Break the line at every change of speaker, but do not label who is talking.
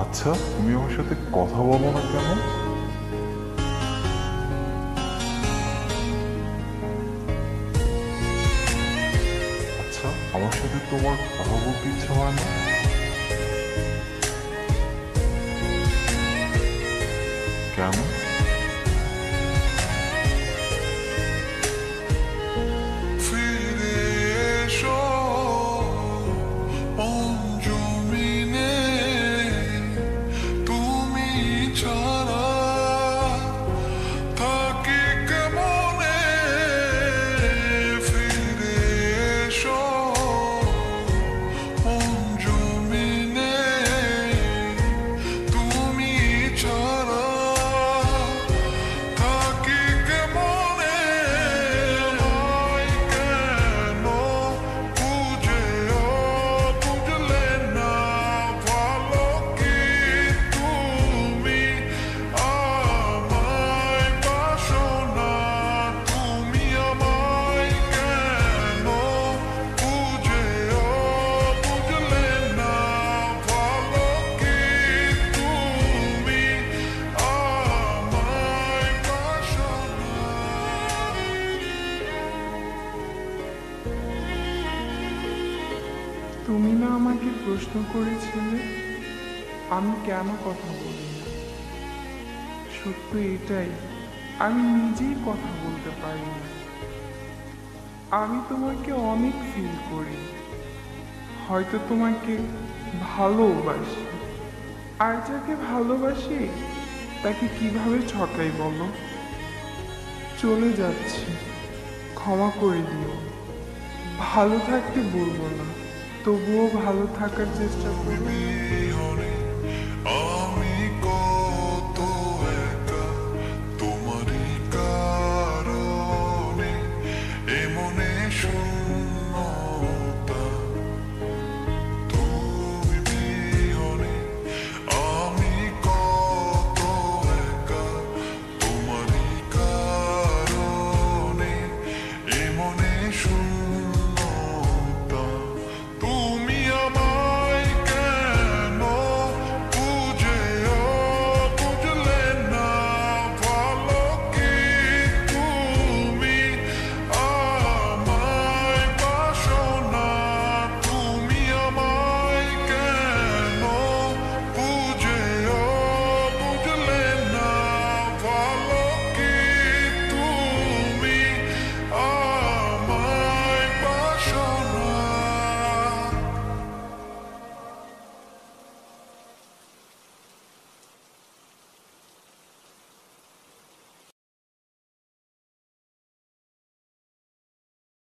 আচ্ছা, তুমি আমার সাথে কথা বলো না কেন? আচ্ছা, আমার সাথে তোমার কথা বলতে ইচ্ছা হয় না? কেন?
ফিরে এসো অঞ্জুমিনে, তুমি ছাড়া থাকি কেমনে। ফিরে এসো অঞ্জুমিনে, তুমি ছাড়া থাকি কেমনে। আমায় কেন বুঝেও বুঝলে না, ভালো কি তুমি আমায় বাসো না। তুমি আমায় কেন বুঝেও বুঝলে না, ভালো কি তুমি আমায় বাসো না।
তুমি না আমাকে প্রশ্ন করেছিলে আমি কেন কথা বলি না। সত্য এটাই, আমি নিজেই কথা বলতে পারি না। আমি তোমাকে অনেক ফিল করি, হয়তো তোমাকে ভালোবাসি। আর যাকে ভালোবাসি তাকে কিভাবে ঠকাই বলো। চলে যাচ্ছি, ক্ষমা করে দিও। ভালো থাকতে বলবো না, তবুও ভালো থাকার চেষ্টা করো।
বিহনে আমি কত একা, তোমারই কারণে এমনে